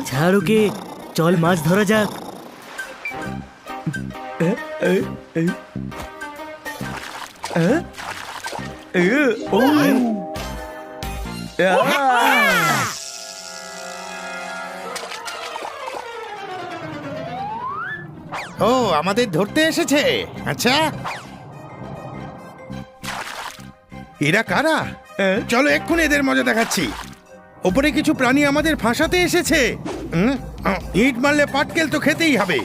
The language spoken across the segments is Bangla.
ছাড় ওকে, চল মাছ ধরা যাক। ও আমাদের ধরতে এসেছে। আচ্ছা, এরা কারা? চলো এক্ষুনি এদের মজা দেখাচ্ছি। ওপরে কিছু প্রাণী আমাদের ফাঁসাতে এসেছে। ইট মারলে পাটকেল তো খেতেই হবে।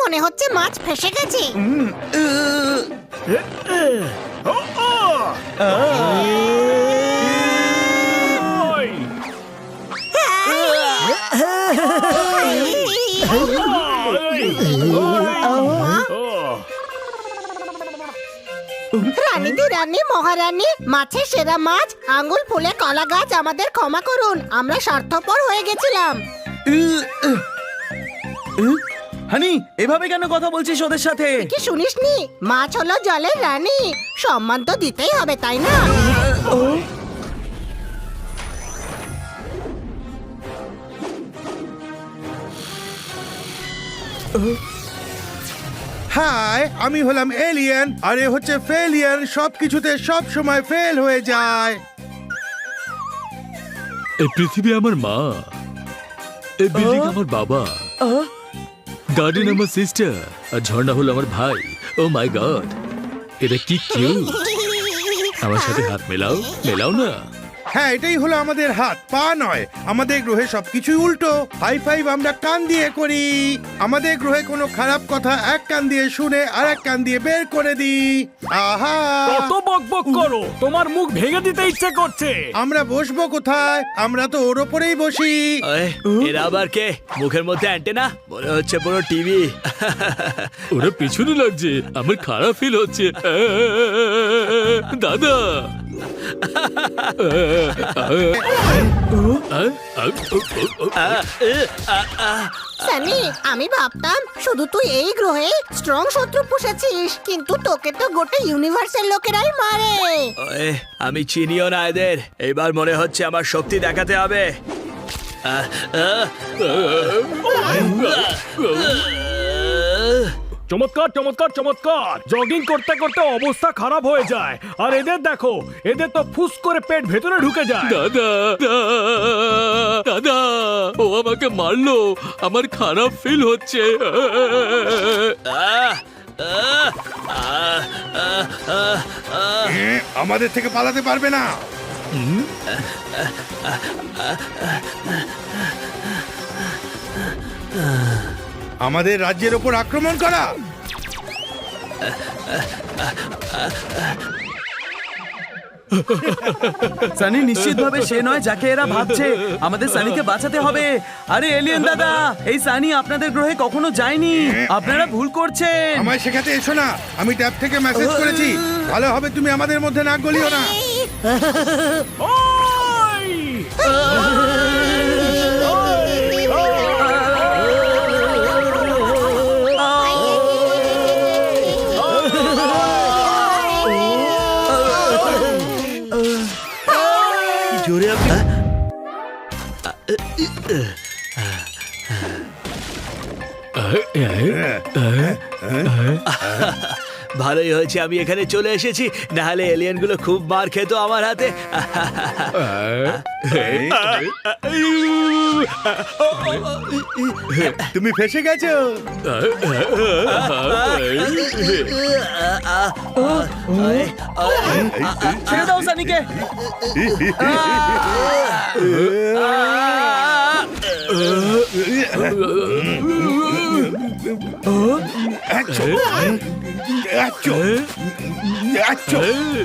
মনে হচ্ছে মাছ ফেসে গেছে। রানীদি রানী, মহারানী, মাছের সেরা মাছ, আঙ্গুল ফুলে কলা গাছ, আমাদের ক্ষমা করুন, আমরা স্বার্থপর হয়ে গেছিলাম। হানি, এভাবে কেন কথা বলছিস ওদের সাথে? কি শুনিসনি? মাছ হলো জলের রানী, সম্মান তো দিতেই হবে, তাই না? হাই, আমি হলাম এলিয়েন, আর এ হচ্ছে ফেলিয়ান। সবকিছুতে সব সময় ফেল হয়ে যায়। এই পৃথিবী আমার মা, এই বিল্ডিং আমার বাবা, গার্ডেন আমার সিস্টার, আর ঝর্ণা হলো আমার ভাই। ও মাই গড, এটা কি কিউট! আমার সাথে হাত মেলাও, মেলাও না। হ্যাঁ, এটাই হলো আমাদের হাত, পা নয়। আমাদের গ্রহে সবকিছুই উল্টো। হাই ফাইভ আমরা কান দিয়ে করি। আমাদের গ্রহে কোনো খারাপ কথা এক কান দিয়ে শুনে আর এক কান দিয়ে বের করে দিই। আহা, কত বকবক করো, তোমার মুখ ভেঙে দিতে ইচ্ছে করছে। আমরা বসবো কোথায়? আমরা তো ওর ওপরেই বসি। এরা আবার কে? মুখের মধ্যে অ্যান্টেনা, মনে হচ্ছে পুরো টিভি। ওরা পিছনে লাগছে, আমার খারাপ ফিল হচ্ছে। দাদা, সানি, আমি ভাবতাম শুধু তুই এই গ্রহে স্ট্রং শত্রু পুষেছিস, কিন্তু তোকে তো গোটা ইউনিভার্সের লোকেরাই মারে। আমি চিনিও না এদের। এবার মনে হচ্ছে আমার শক্তি দেখাতে হবে। চমৎকার চমৎকার চমৎকার। জগিং করতে করতে অবস্থা খারাপ হয়ে যায়, আর এদের দেখো, এদের তো ফুস করে পেট ভেতরে ঢুকে যায়। দাদা, দাদা, ও আমাকে মারলো, আমার খারাপ ফিল হচ্ছে। আমাদের থেকে পালাতে পারবে না। আমাদের রাজ্যের ওপর আক্রমণ করা। সানি নিশ্চিতভাবে সে নয় যাকে এরা ভাবছে। আমাদের সানিকে বাঁচাতে হবে। আরে এলিয়েন দাদা, এই সানি আপনাদের গ্রহে কখনো যায়নি, আপনারা ভুল করছেন। আমায় শেখাতে এসো না, আমি ট্যাব থেকে মেসেজ করেছি। ভালো হবে তুমি আমাদের মধ্যে নাক গলিও না। ওই! জোরে ভালোই হয়েছে আমি এখানে চলে এসেছি, নাহলে এলিয়েন গুলো খুব মার খেত আমার হাতে। তুমি ফেসে গেছো। ছেড়ে দাও সানিকে।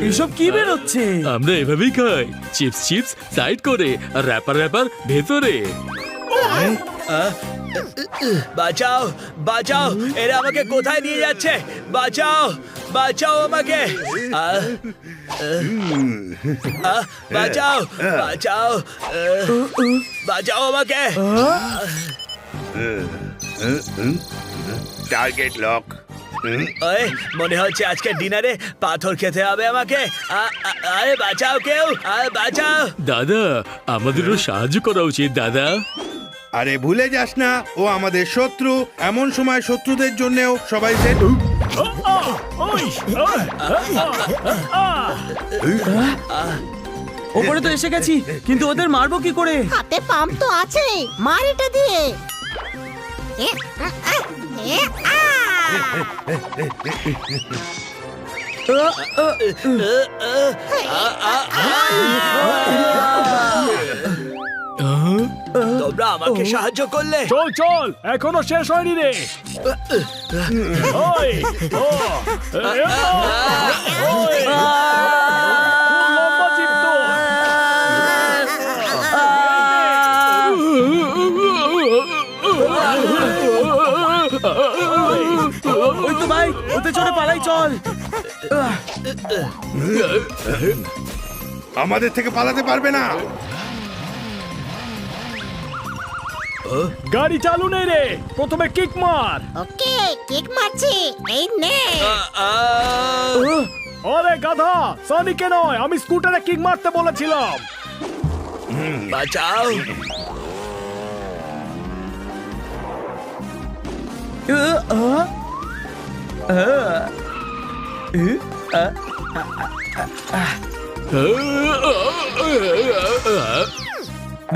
এসব কি বেরোচ্ছে? আমরা এভাবেই খাই, চিপস চিপস সাইড করে, আর র্যাপার র্যাপার ভেতরে। বাঁচাও বাঁচাও, এরা আমাকে কোথায় নিয়ে যাচ্ছে? বাঁচাও বাঁচাও আমাকে, বাঁচাও বাঁচাও, বাঁচাও আমাকে। Target lock. ওই মনে হচ্ছে আজকে ডিনারে পাথর খেতে হবে আমাকে। আরে বাঁচাও কেউ, বাঁচাও। দাদা আমাদেরও সাহায্য করা উচিত দাদা। আরে ভুলে যাস না, ও আমাদের শত্রু। এমন সময় শত্রুদের জন্যও সবাই ওপরে তো এসে গেছি, কিন্তু ওদের মারবো কি করে? হাতে পাম্প তো আছে, মার এটা দিয়ে। এ, এ, আ! তোমরা আমাকে সাহায্য করলে। চল চল, এখনো শেষ হয়নি রে। ওই, ও, ওই, খুব লম্বা জিপ তো। ওই তো ভাই, ওতে চড়ে পালাই চল। আমাদের থেকে পালাতে পারবে না। গাড়ি চালু নেই রে, প্রথমে কিক মার। ওকে, কিক মারছি, এই নে। আরে গাধা, সনিকে নয়, আমি স্কুটারে কিক মারতে বলেছিলাম। বাঁচাও।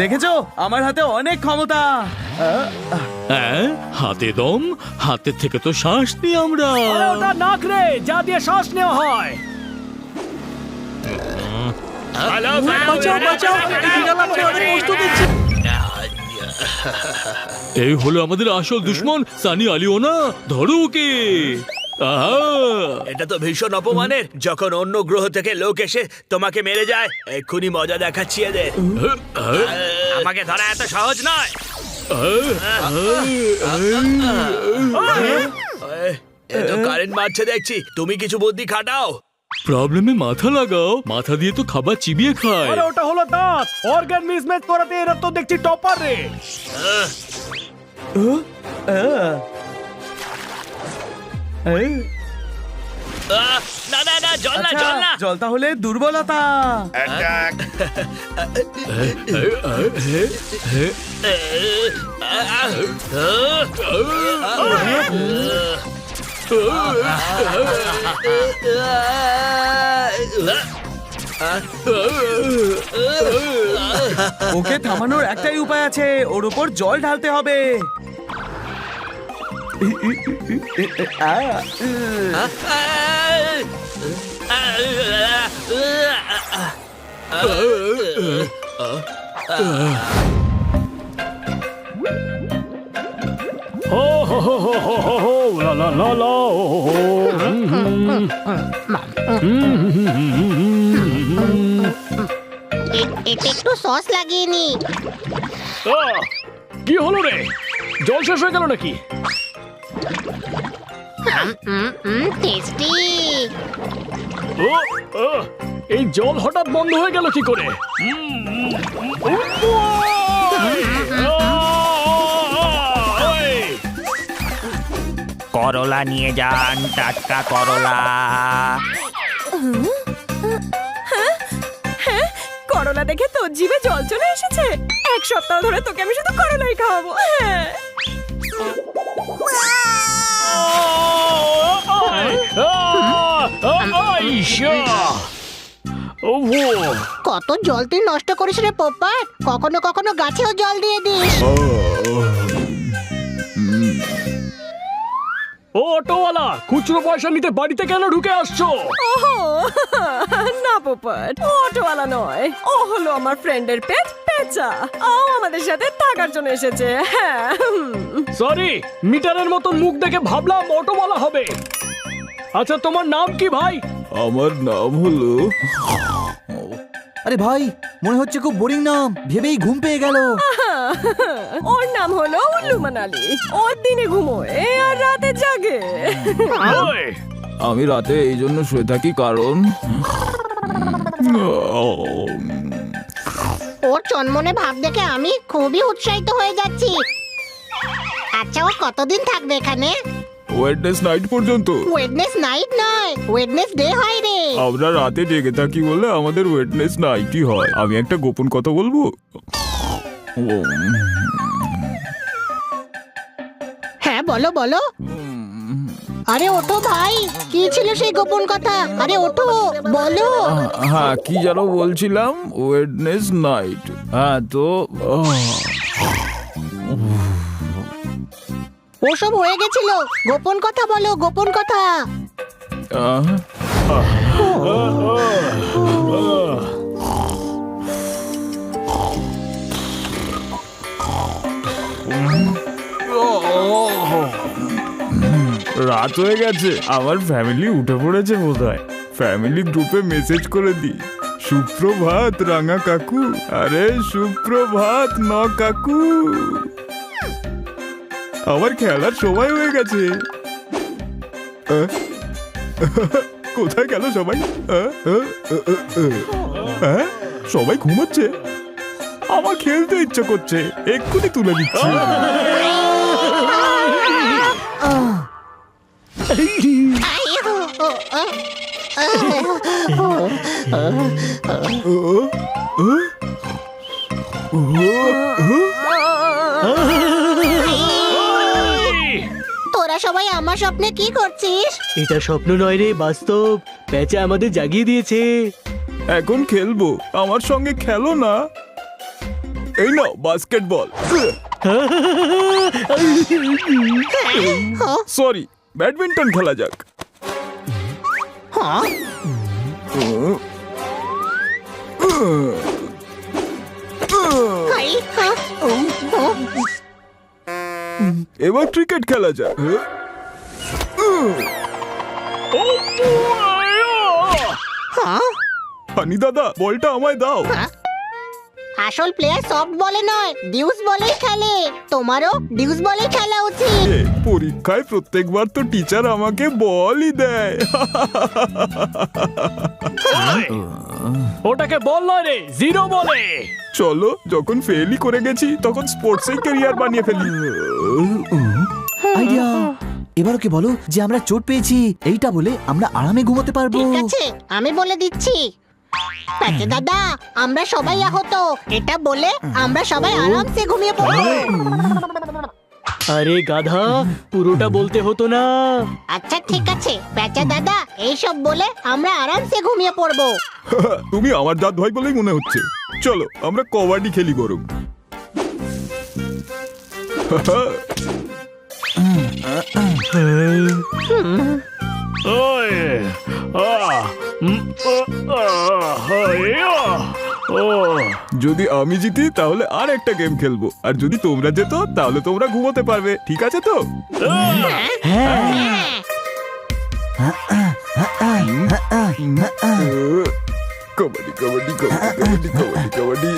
দেখেছো, আমার হাতে অনেক ক্ষমতা। হ্যাঁ, হাতে দম, হাতের থেকে তো শ্বাস নিই আমরা। আরে ওটা নাক রে, যা দিয়ে শ্বাস নেওয়া হয়। বাঁচাও বাঁচাও, এই বিড়াল আমাকে অনেক কষ্ট দিচ্ছে। এই হলো আমাদের আসল দুশমন সানি আলিওনা। ধরো ওকে। আহা! এটা তো ভীষণ অপমানের, যখন অন্য গ্রহ থেকে লোক এসে তোমাকে মেরে যায়। এক্ষুনি মজা দেখাচ্ছি এদের। আমাকে ধরা এত সহজ নয়। এ তো কারেন্ট মারছে দেখছি, তুমি কিছু বুদ্ধি খাটাও। প্রবলেমে মাথা লাগাও, মাথা দিয়ে তো খাবার চিবিয়ে খায়। আরে ওটা হলো দাঁত। অর্গান মিসম্যাচ করাতে এরা তো দেখছি টপার রে। না না না, জল না, আচ্ছা, জল না। জল তাহলে দুর্বলতা। অ্যাটাক। ওকে থামানোর একটাই উপায় আছে, ওর উপর জল ঢালতে হবে। হো হো হো হো হো হো হো, লা লা লা লা, ও হো হো। এতে একটু সস লাগিয়ে নি। কি হলো রে, জল শেষ হয়ে গেল নাকি? টেস্টি। এই জল হঠাৎ বন্ধ হয়ে গেল কি করে? করলা নিয়ে যান, টাটকা করলা। করলা দেখে তোর জিভে জল চলে এসেছে। এক সপ্তাহ ধরে তোকে আমি শুধু করলাই খাওয়াবো। হ্যাঁ। কত জল তুই নষ্ট করিস রে পোপট। কখনো কখনো গাছেও জল দিয়ে দিস। ও অটোওয়ালা, খুচরো পয়সা নিতে বাড়িতে কেন ঢুকে আসছো? ওহো, না পোপট, ও অটোওয়ালা নয়, ও হলো আমার ফ্রেন্ডের পেট পেঁচা। ও আমাদের সাথে থাকার জন্য এসেছে। হ্যাঁ। সরি, মিটারের মতন মুখ দেখে ভাবলাম অটোওয়ালা হবে। আচ্ছা, তোমার নাম কি ভাই? আমার নাম হলো আরে ভাই, মনে হচ্ছে খুব বোরিং নাম, ভেবেই ঘুম পেয়ে গেল। ওর নাম হলো উল্লু মানালি। ওর দিনে ঘুমোয় আর রাতে জাগে। ওই, আমি রাতে এই জন্য শুয়ে থাকি কারণ ওর চনমনে ভাব দেখে আমি খুবই উৎসাহিত হয়ে যাচ্ছি। আচ্ছা, ও কতদিন থাকবে এখানে? ও ওয়েডনেস নাইট পর্যন্ত। ওয়েডনেস নাইট নয়, ওয়েডনেস ডে হয় রে। আমরা রাতে জেগে থাকি বলে আমাদের ওয়েডনেস নাইটই হয়। আমি একটা গোপন কথা বলবো। হ্যাঁ বলো বলো। আরে ওঠো ভাই, কি ছিল সেই গোপন কথা? আরে ওঠো, বলো। হ্যাঁ, কি যেন বলছিলাম, ওয়েডনেস নাইট। হ্যাঁ তো ওসব হয়ে গেছিল, গোপন কথা বলো, গোপন কথা। রাত হয়ে গেছে, আমার ফ্যামিলি উঠে পড়েছে বোধহয়। ফ্যামিলি গ্রুপে মেসেজ করে দি, সুপ্রভাত রাঙা কাকু। আরে সুপ্রভাত ন কাকু, আমার খেলার সময় হয়ে গেছে। কোথায় গেল সবাই? সবাই ঘুমোচ্ছে, আমার খেলতে ইচ্ছা করছে, এক্ষুনি তুলে দিচ্ছি। তোরা সবাই আমার স্বপ্নে কি করছিস? এটা স্বপ্ন নয় রে, বাস্তব। প্যাঁচা আমাদের জাগিয়ে দিয়েছে। এখন খেলবো, আমার সঙ্গে খেলো না। এই নাও বাস্কেটবল। সরি, ব্যাডমিন্টন খেলা যাক। এবার ক্রিকেট খেলা যাক। হানি দাদা, বলটা আমায় দাও। আসল প্লেয়ার সফট বলে নয়, ডিউস বলেই খেলে। তোমারও ডিউস বলেই খেলা উচিত। পরীক্ষায় প্রত্যেকবার তো টিচার আমাকে বলই দেয়। ওটাকে বল নয় রে, জিরো বলে। চলো, যখন ফেলই করে গেছি তখন স্পোর্টসে ক্যারিয়ার বানিয়ে ফেলি। আইডিয়া। এবার ওকে বলো যে আমরা চোট পেয়েছি, এইটা বলে আমরা আরামে ঘুমোতে পারবো। ঠিক আছে, আমি বলে দিচ্ছি। প্যাচে দাদা, আমরা সবাই আহত, এটা বলে আমরা সবাই আরামসে ঘুমিয়ে পড়বো। আরে গাধা, পুরোটা বলতে হতো না। আচ্ছা ঠিক আছে প্যাচে দাদা, এইসব বলে আমরা আরামসে ঘুমিয়ে পড়বো। তুমি আমার দাঁত ভাই বলেই মনে হচ্ছে। চলো আমরা কবাডি খেলি বরং। যদি আমি জিতি তাহলে আর একটা গেম খেলবো, আর যদি তোমরা যেত তাহলে তোমরা ঘুমোতে পারবে। ঠিক আছে তো? কবাডি কবাডি কবাডি কবাডি কবাডি।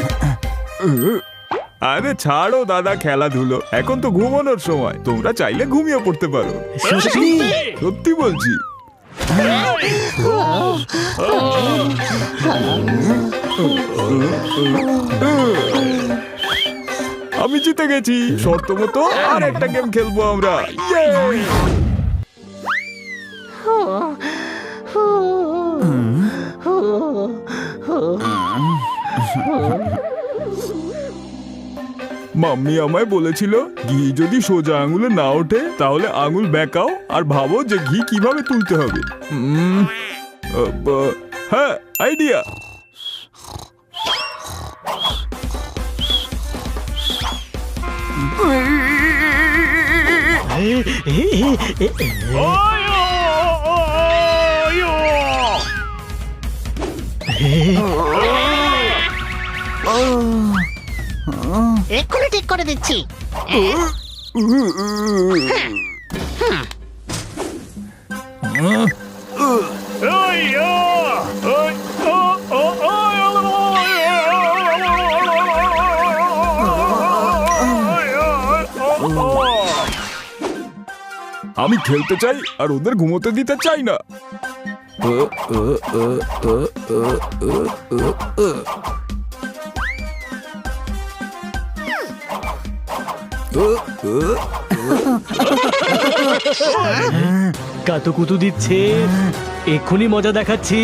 আরে ছাড়ো দাদা খেলাধুলো, এখন তো ঘুমানোর সময়। তোমরা চাইলে ঘুমিয়ে পড়তে পারো। সত্যি বলছি। আমি জিতে গেছি। শর্ত মতো আর একটা গেম খেলবো আমরা। মাম্মি আমায় বলেছিল, ঘি যদি সোজা আঙুলে না ওঠে তাহলে আঙুল বেঁকাও আর ভাবো যে ঘি কিভাবে তুলতে হবে। হ্যাঁ, আইডিয়া। এক্ষুনি ঠিক করে দিচ্ছি। আমি খেলতে চাই আর ওদের ঘুমোতে দিতে চাই না। কাতুকুতু দিচ্ছে, এক্ষুনি মজা দেখাচ্ছি।